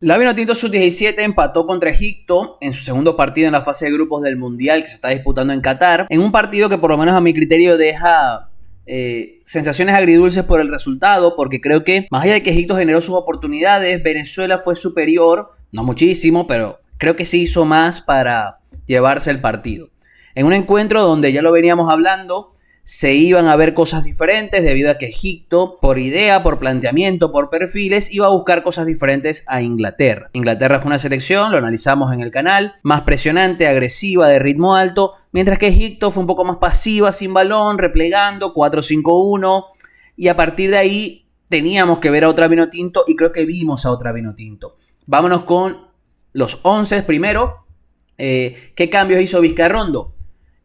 La Vinotinto Sub-17 empató contra Egipto en su segundo partido en la fase de grupos del Mundial que se está disputando en Qatar, en un partido que por lo menos a mi criterio deja sensaciones agridulces por el resultado, porque creo que más allá de que Egipto generó sus oportunidades, Venezuela fue superior, no muchísimo, pero creo que sí hizo más para llevarse el partido. En un encuentro donde ya lo veníamos hablando, se iban a ver cosas diferentes debido a que Egipto, por idea, por planteamiento, por perfiles, iba a buscar cosas diferentes a Inglaterra. Inglaterra fue una selección, lo analizamos en el canal, más presionante, agresiva, de ritmo alto, mientras que Egipto fue un poco más pasiva, sin balón, replegando, 4-5-1, y a partir de ahí teníamos que ver a otra Vinotinto y creo que vimos a otra Vinotinto. Vámonos con los 11 primero. ¿Qué cambios hizo Vizcarrondo?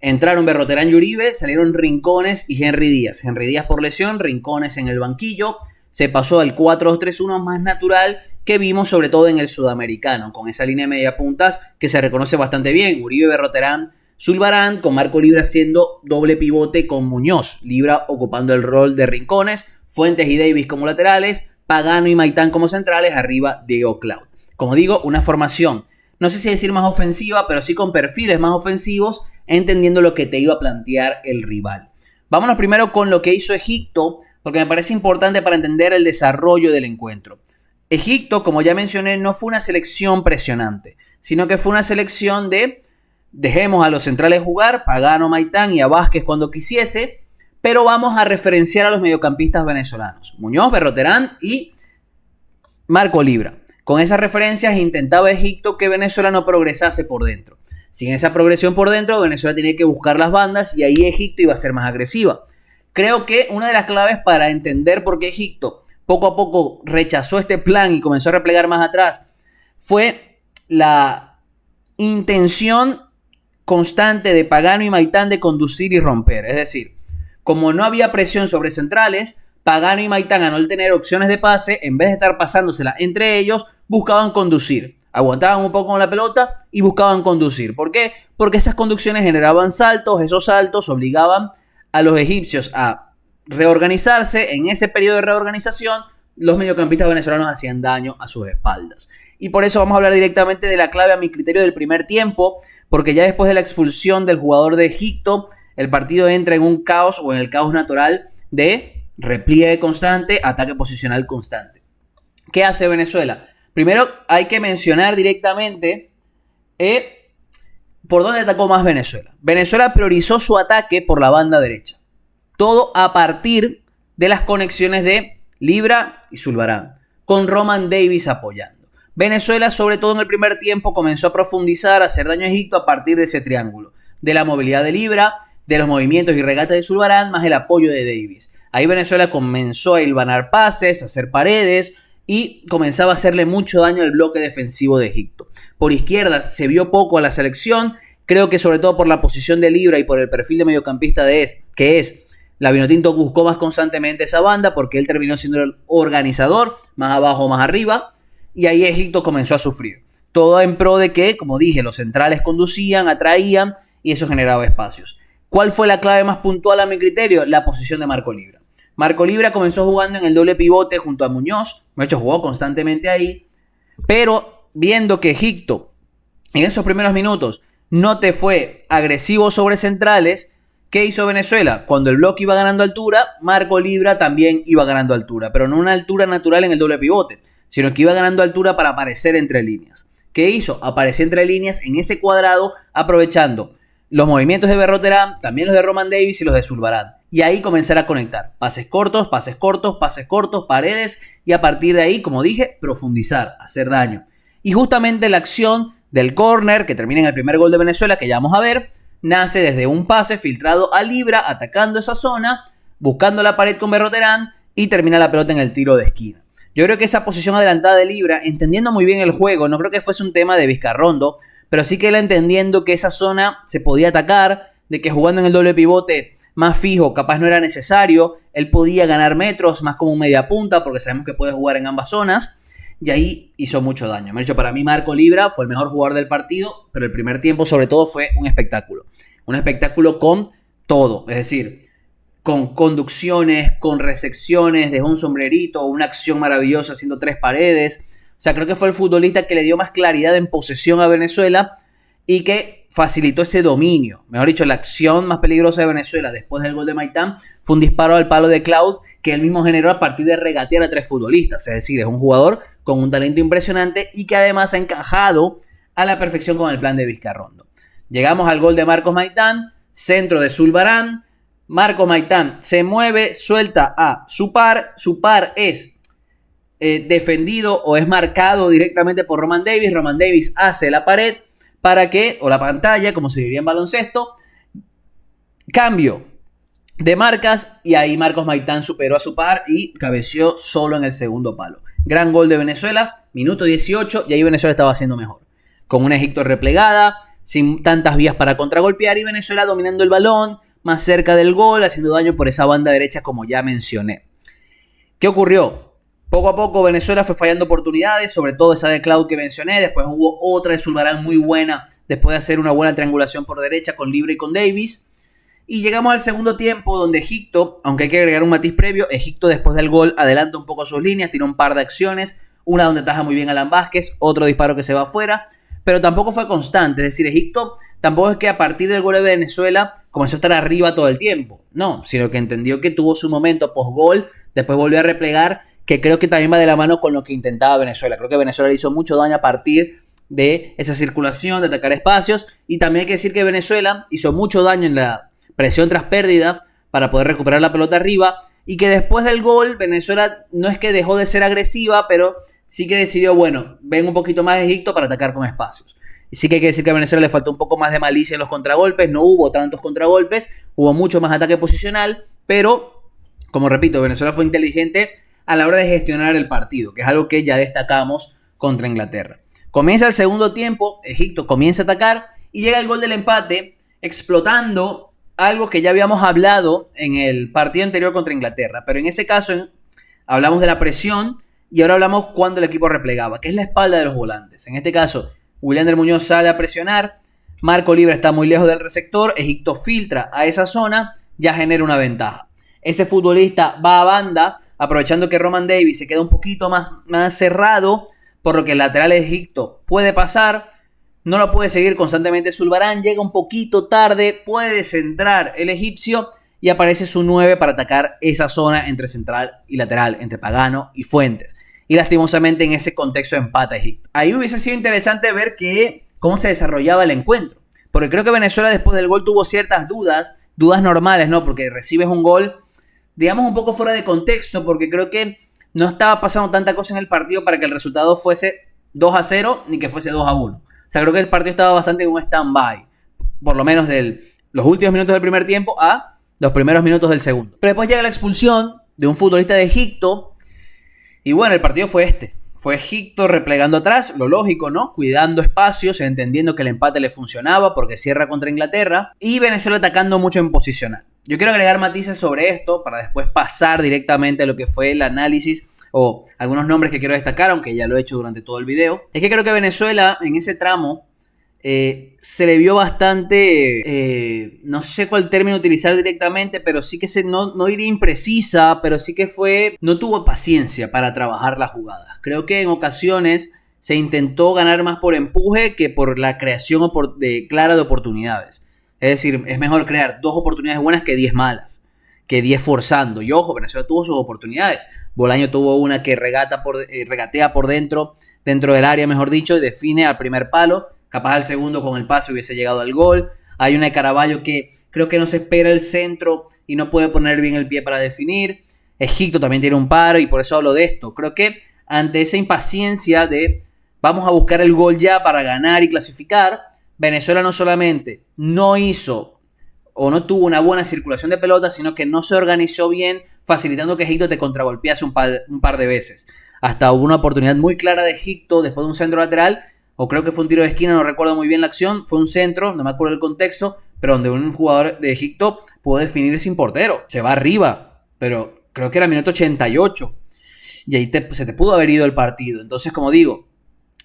Entraron Berroterán y Uribe, salieron Rincones y Henry Díaz. Henry Díaz por lesión, Rincones en el banquillo. Se pasó al 4-2-3-1 más natural que vimos sobre todo en el sudamericano, con esa línea de media puntas que se reconoce bastante bien. Uribe, Berroterán, Zulbarán, con Marco Libra haciendo doble pivote con Muñoz. Libra ocupando el rol de Rincones, Fuentes y Davis como laterales, Pagano y Maitán como centrales, arriba Diego Cloud. Como digo, una formación, no sé si decir más ofensiva, pero sí con perfiles más ofensivos, entendiendo lo que te iba a plantear el rival. Vámonos primero con lo que hizo Egipto, porque me parece importante para entender el desarrollo del encuentro. Egipto, como ya mencioné, no fue una selección presionante, sino que fue una selección de dejemos a los centrales jugar, Pagano, Maitán y a Vázquez cuando quisiese, pero vamos a referenciar a los mediocampistas venezolanos, Muñoz, Berroterán y Marco Libra. Con esas referencias intentaba Egipto que Venezuela no progresase por dentro. Sin esa progresión por dentro, Venezuela tenía que buscar las bandas y ahí Egipto iba a ser más agresiva. Creo que una de las claves para entender por qué Egipto poco a poco rechazó este plan y comenzó a replegar más atrás fue la intención constante de Pagano y Maitán de conducir y romper. Es decir, como no había presión sobre centrales, Pagano y Maitán, al no tener opciones de pase, en vez de estar pasándosela entre ellos, buscaban conducir. Aguantaban un poco con la pelota y buscaban conducir. ¿Por qué? Porque esas conducciones generaban saltos, esos saltos obligaban a los egipcios a reorganizarse. En ese periodo de reorganización, los mediocampistas venezolanos hacían daño a sus espaldas. Y por eso vamos a hablar directamente de la clave a mi criterio del primer tiempo, porque ya después de la expulsión del jugador de Egipto, el partido entra en un caos o en el caos natural de repliegue constante, ataque posicional constante. ¿Qué hace Venezuela? Primero hay que mencionar directamente por dónde atacó más Venezuela. Venezuela priorizó su ataque por la banda derecha. Todo a partir de las conexiones de Libra y Zulbarán, con Roman Davis apoyando. Venezuela, sobre todo en el primer tiempo, comenzó a profundizar, a hacer daño a Egipto a partir de ese triángulo. De la movilidad de Libra, de los movimientos y regates de Zulbarán, más el apoyo de Davis. Ahí Venezuela comenzó a hilvanar pases, a hacer paredes, y comenzaba a hacerle mucho daño al bloque defensivo de Egipto. Por izquierda se vio poco a la selección, creo que sobre todo por la posición de Libra y por el perfil de mediocampista que es, la Vinotinto buscó más constantemente esa banda porque él terminó siendo el organizador, más abajo, más arriba, y ahí Egipto comenzó a sufrir. Todo en pro de que, como dije, los centrales conducían, atraían y eso generaba espacios. ¿Cuál fue la clave más puntual a mi criterio? La posición de Marco Libra. Marco Libra comenzó jugando en el doble pivote junto a Muñoz. De hecho, jugó constantemente ahí. Pero viendo que Egipto en esos primeros minutos no te fue agresivo sobre centrales, ¿qué hizo Venezuela? Cuando el bloque iba ganando altura, Marco Libra también iba ganando altura. Pero no una altura natural en el doble pivote, sino que iba ganando altura para aparecer entre líneas. ¿Qué hizo? Apareció entre líneas en ese cuadrado, aprovechando los movimientos de Berroterán, también los de Roman Davis y los de Zulbarán. Y ahí comenzar a conectar. Pases cortos, pases cortos, pases cortos, paredes. Y a partir de ahí, como dije, profundizar, hacer daño. Y justamente la acción del córner, que termina en el primer gol de Venezuela, que ya vamos a ver, nace desde un pase filtrado a Libra, atacando esa zona, buscando la pared con Berroterán y termina la pelota en el tiro de esquina. Yo creo que esa posición adelantada de Libra, entendiendo muy bien el juego, no creo que fuese un tema de Vizcarrondo, pero sí que él entendiendo que esa zona se podía atacar, de que jugando en el doble pivote más fijo, capaz no era necesario, él podía ganar metros más como un media punta, porque sabemos que puede jugar en ambas zonas, y ahí hizo mucho daño. De hecho, para mí Marco Libra fue el mejor jugador del partido, pero el primer tiempo sobre todo fue un espectáculo con todo, es decir, con conducciones, con recepciones, dejó un sombrerito, una acción maravillosa haciendo 3 paredes. O sea, creo que fue el futbolista que le dio más claridad en posesión a Venezuela y que facilitó ese dominio. Mejor dicho, la acción más peligrosa de Venezuela después del gol de Maitán fue un disparo al palo de Cloud que él mismo generó a partir de regatear a 3 futbolistas. Es decir, es un jugador con un talento impresionante y que además ha encajado a la perfección con el plan de Vizcarrondo. Llegamos al gol de Marcos Maitán, centro de Zulbarán. Marcos Maitán se mueve, suelta a su par es defendido o es marcado directamente por Roman Davis. Roman Davis hace la pared para que, o la pantalla, como se diría en baloncesto, cambio de marcas y ahí Marcos Maitán superó a su par y cabeció solo en el segundo palo. Gran gol de Venezuela, minuto 18 y ahí Venezuela estaba haciendo mejor. Con una Egipto replegada, sin tantas vías para contragolpear y Venezuela dominando el balón, más cerca del gol, haciendo daño por esa banda derecha como ya mencioné. ¿Qué ocurrió? Poco a poco Venezuela fue fallando oportunidades, sobre todo esa de Cloud que mencioné, después hubo otra de Zulbarán muy buena, después de hacer una buena triangulación por derecha con Libre y con Davis. Y llegamos al segundo tiempo donde Egipto, aunque hay que agregar un matiz previo, Egipto después del gol adelanta un poco sus líneas, tiene un par de acciones, una donde ataja muy bien Alan Vázquez, otro disparo que se va afuera, pero tampoco fue constante, es decir, Egipto tampoco es que a partir del gol de Venezuela comenzó a estar arriba todo el tiempo, no, sino que entendió que tuvo su momento post-gol, después volvió a replegar, que creo que también va de la mano con lo que intentaba Venezuela. Creo que Venezuela le hizo mucho daño a partir de esa circulación, de atacar espacios, y también hay que decir que Venezuela hizo mucho daño en la presión tras pérdida para poder recuperar la pelota arriba, y que después del gol Venezuela no es que dejó de ser agresiva, pero sí que decidió, bueno, ven un poquito más de Egipto para atacar con espacios. Y sí que hay que decir que a Venezuela le faltó un poco más de malicia en los contragolpes, no hubo tantos contragolpes, hubo mucho más ataque posicional, pero, como repito, Venezuela fue inteligente a la hora de gestionar el partido, que es algo que ya destacamos contra Inglaterra. Comienza el segundo tiempo, Egipto comienza a atacar y llega el gol del empate, explotando algo que ya habíamos hablado en el partido anterior contra Inglaterra, pero en ese caso hablamos de la presión y ahora hablamos cuando el equipo replegaba, que es la espalda de los volantes. En este caso, Williander Muñoz sale a presionar, Marco Libre está muy lejos del receptor, Egipto filtra a esa zona, ya genera una ventaja. Ese futbolista va a banda, aprovechando que Roman Davis se queda un poquito más cerrado, por lo que el lateral de Egipto puede pasar, no lo puede seguir constantemente Zulbarán, llega un poquito tarde, puede centrar el egipcio y aparece su 9 para atacar esa zona entre central y lateral, entre Pagano y Fuentes. Y lastimosamente en ese contexto empata Egipto. Ahí hubiese sido interesante ver cómo se desarrollaba el encuentro, porque creo que Venezuela después del gol tuvo ciertas dudas normales, ¿no? Porque recibes un gol, digamos, un poco fuera de contexto, porque creo que no estaba pasando tanta cosa en el partido para que el resultado fuese 2-0 ni que fuese 2-1. O sea, creo que el partido estaba bastante en un stand-by, por lo menos de los últimos minutos del primer tiempo a los primeros minutos del segundo. Pero después llega la expulsión de un futbolista de Egipto y bueno, el partido fue este. Fue Egipto replegando atrás, lo lógico, ¿no? Cuidando espacios, entendiendo que el empate le funcionaba porque cierra contra Inglaterra, y Venezuela atacando mucho en posicional. Yo quiero agregar matices sobre esto para después pasar directamente a lo que fue el análisis o algunos nombres que quiero destacar, aunque ya lo he hecho durante todo el video. Es que creo que Venezuela en ese tramo se le vio bastante, no sé cuál término utilizar directamente, pero sí que no diría imprecisa, pero sí que no tuvo paciencia para trabajar las jugadas. Creo que en ocasiones se intentó ganar más por empuje que por la creación clara de oportunidades. Es decir, es mejor crear 2 oportunidades buenas que 10 malas, que 10 forzando. Y ojo, Venezuela tuvo sus oportunidades. Bolaño tuvo una que regatea por dentro del área, mejor dicho, y define al primer palo. Capaz al segundo con el pase hubiese llegado al gol. Hay una de Caraballo que creo que no se espera el centro y no puede poner bien el pie para definir. Egipto también tiene un paro y por eso hablo de esto. Creo que ante esa impaciencia de vamos a buscar el gol ya para ganar y clasificar, Venezuela no solamente no hizo o no tuvo una buena circulación de pelotas, sino que no se organizó bien, facilitando que Egipto te contragolpease un par de veces. Hasta hubo una oportunidad muy clara de Egipto después de un centro lateral, o creo que fue un tiro de esquina, no recuerdo muy bien la acción, fue un centro, no me acuerdo el contexto, pero donde un jugador de Egipto pudo definir sin portero. Se va arriba, pero creo que era minuto 88. Y ahí se te pudo haber ido el partido. Entonces, como digo,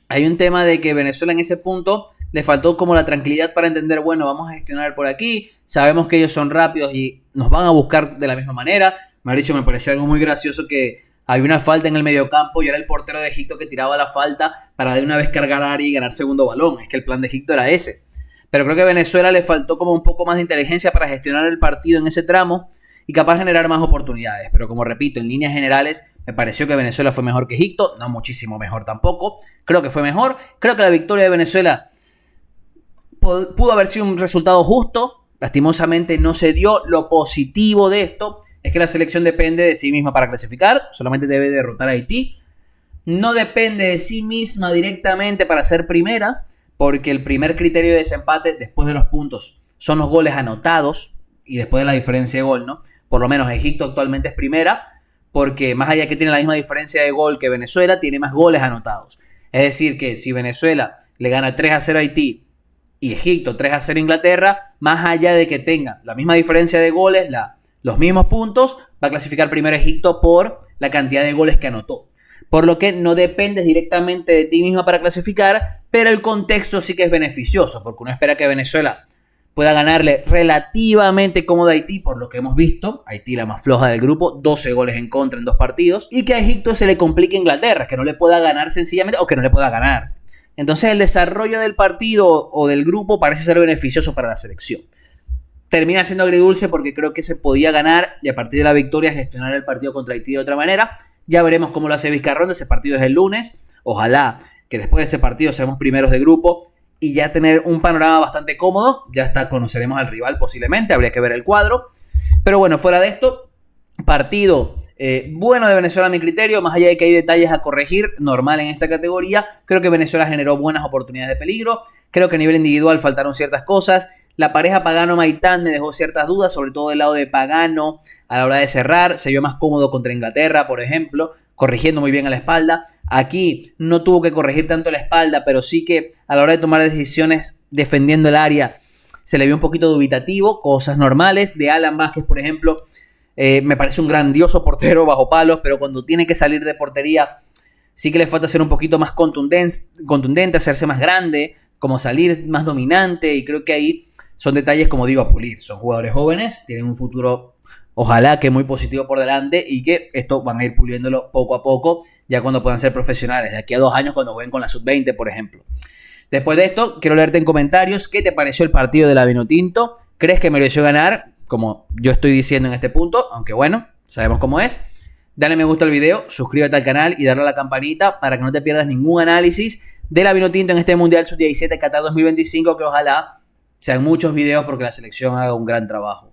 hay un tema de que Venezuela en ese punto le faltó como la tranquilidad para entender, bueno, vamos a gestionar por aquí, sabemos que ellos son rápidos y nos van a buscar de la misma manera. Me ha dicho, me parecía algo muy gracioso que había una falta en el mediocampo y era el portero de Egipto que tiraba la falta para de una vez cargar área y ganar segundo balón. Es que el plan de Egipto era ese. Pero creo que a Venezuela le faltó como un poco más de inteligencia para gestionar el partido en ese tramo y capaz de generar más oportunidades. Pero como repito, en líneas generales me pareció que Venezuela fue mejor que Egipto, no muchísimo mejor tampoco. Creo que fue mejor. Creo que la victoria de Venezuela pudo haber sido un resultado justo. Lastimosamente no se dio. Lo positivo de esto es que la selección depende de sí misma para clasificar. Solamente debe derrotar a Haití. No depende de sí misma directamente para ser primera, porque el primer criterio de desempate después de los puntos son los goles anotados y después de la diferencia de gol, ¿no? Por lo menos Egipto actualmente es primera, porque más allá que tiene la misma diferencia de gol que Venezuela, tiene más goles anotados. Es decir, que si Venezuela le gana 3-0 a Haití y Egipto 3-0 a Inglaterra, más allá de que tenga la misma diferencia de goles, los mismos puntos, va a clasificar primero Egipto por la cantidad de goles que anotó. Por lo que no dependes directamente de ti misma para clasificar, pero el contexto sí que es beneficioso, porque uno espera que Venezuela pueda ganarle relativamente cómodo a Haití, por lo que hemos visto, Haití la más floja del grupo, 12 goles en contra en 2 partidos, y que a Egipto se le complique Inglaterra, que no le pueda ganar sencillamente o que no le pueda ganar. Entonces el desarrollo del partido o del grupo parece ser beneficioso para la selección. Termina siendo agridulce porque creo que se podía ganar y a partir de la victoria gestionar el partido contra Haití de otra manera. Ya veremos cómo lo hace Vizcarrondo, ese partido es el lunes. Ojalá que después de ese partido seamos primeros de grupo y ya tener un panorama bastante cómodo. Ya hasta conoceremos al rival posiblemente, habría que ver el cuadro. Pero bueno, fuera de esto, partido bueno de Venezuela a mi criterio, más allá de que hay detalles a corregir, normal en esta categoría. Creo que Venezuela generó buenas oportunidades de peligro. Creo que a nivel individual faltaron ciertas cosas. La pareja Pagano-Maitán me dejó ciertas dudas, sobre todo del lado de Pagano a la hora de cerrar. Se vio más cómodo contra Inglaterra, por ejemplo, corrigiendo muy bien a la espalda. Aquí no tuvo que corregir tanto la espalda, pero sí que a la hora de tomar decisiones defendiendo el área se le vio un poquito dubitativo, cosas normales. De Alan Vázquez, por ejemplo, me parece un grandioso portero bajo palos, pero cuando tiene que salir de portería sí que le falta ser un poquito más contundente, hacerse más grande, como salir más dominante, y creo que ahí son detalles, como digo, a pulir. Son jugadores jóvenes, tienen un futuro, ojalá que muy positivo por delante, y que esto van a ir puliéndolo poco a poco, ya cuando puedan ser profesionales, de aquí a 2 años cuando jueguen con la sub-20, por ejemplo. Después de esto, quiero leerte en comentarios qué te pareció el partido de la Vinotinto. ¿Crees que mereció ganar? Como yo estoy diciendo en este punto, aunque bueno, sabemos cómo es. Dale me gusta al video, suscríbete al canal y darle a la campanita para que no te pierdas ningún análisis de la Vinotinto en este Mundial Sub-17 Qatar 2025, que ojalá sean muchos videos porque la selección haga un gran trabajo.